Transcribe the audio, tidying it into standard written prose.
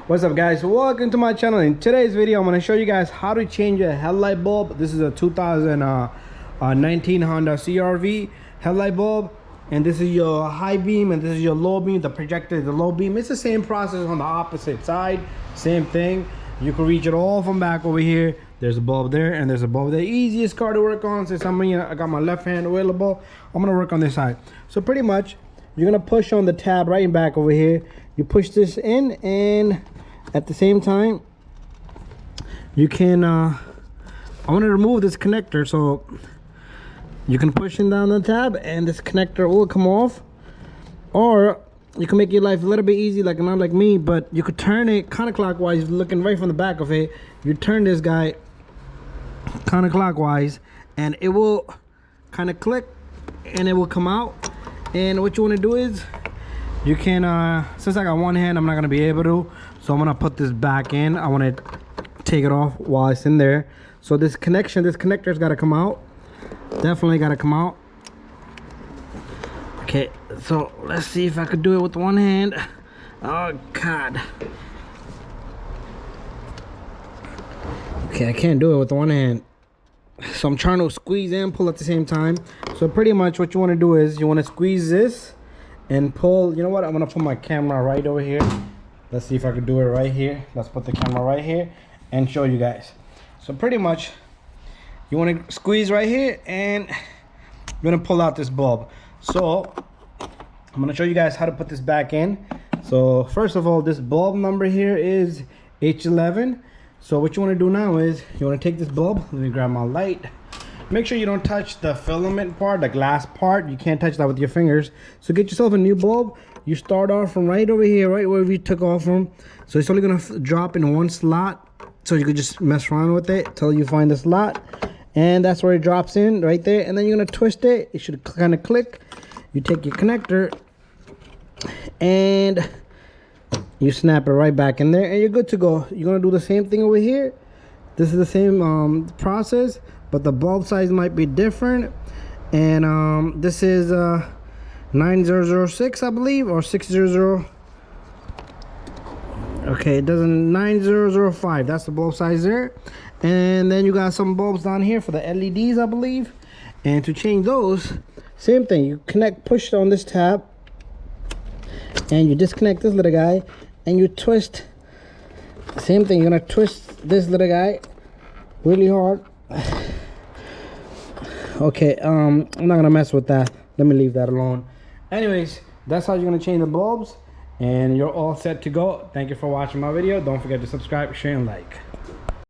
What's up, guys? Welcome to my channel. In today's video I'm going to show you guys how to change a headlight bulb. This is a 2019 Honda CRV headlight bulb, and this is your high beam and this is your low beam. The projector is the low beam. It's the same process on the opposite side, same thing. You can reach it all from back over here. There's a bulb there and there's a bulb there. Easiest car to work on, since I got my left hand available, I'm going to work on this side. So pretty much you're going to push on the tab right in back over here. You push this in, and at the same time you can I want to remove this connector, so you can push in down the tab and this connector will come off, or you can make your life a little bit easy, like not like me, but you could turn it counterclockwise, looking right from the back of it. You turn this guy counterclockwise and it will kind of click and it will come out. And what you want to do is, you can since I got one hand, I'm not gonna be able to, so I'm gonna put this back in. I want to take it off while it's in there. So this connector's got to come out. Definitely got to come out. Okay, so let's see if I could do it with one hand. Oh god. Okay, I can't do it with one hand, so I'm trying to squeeze and pull at the same time. So pretty much what you want to do is you want to squeeze this and pull. You know what, I'm gonna put my camera right over here. Let's see if I can do it right here. Let's put the camera right here and show you guys. So pretty much you want to squeeze right here and you're gonna pull out this bulb. So I'm gonna show you guys how to put this back in. So first of all, this bulb number here is H11. So what you want to do now is you want to take this bulb. Let me grab my light. Make sure you don't touch the filament part, the glass part. You can't touch that with your fingers. So get yourself a new bulb. You start off from right over here, right where we took off from. So it's only gonna drop in one slot, so you could just mess around with it till you find the slot, and that's where it drops in right there. And then you're gonna twist it. It should kind of click. You take your connector and you snap it right back in there and you're good to go. You're gonna do the same thing over here. This is the same process, but the bulb size might be different. And this is 9006, I believe, or 600. Okay, it doesn't, 9005. That's the bulb size there. And then you got some bulbs down here for the LEDs, I believe. And to change those, same thing. You push on this tab, and you disconnect this little guy, and you twist. Same thing. You're gonna twist this little guy really hard. Okay, I'm not gonna mess with that. Let me leave that alone. Anyways, that's how you're gonna change the bulbs, and you're all set to go. Thank you for watching my video. Don't forget to subscribe, share, and like.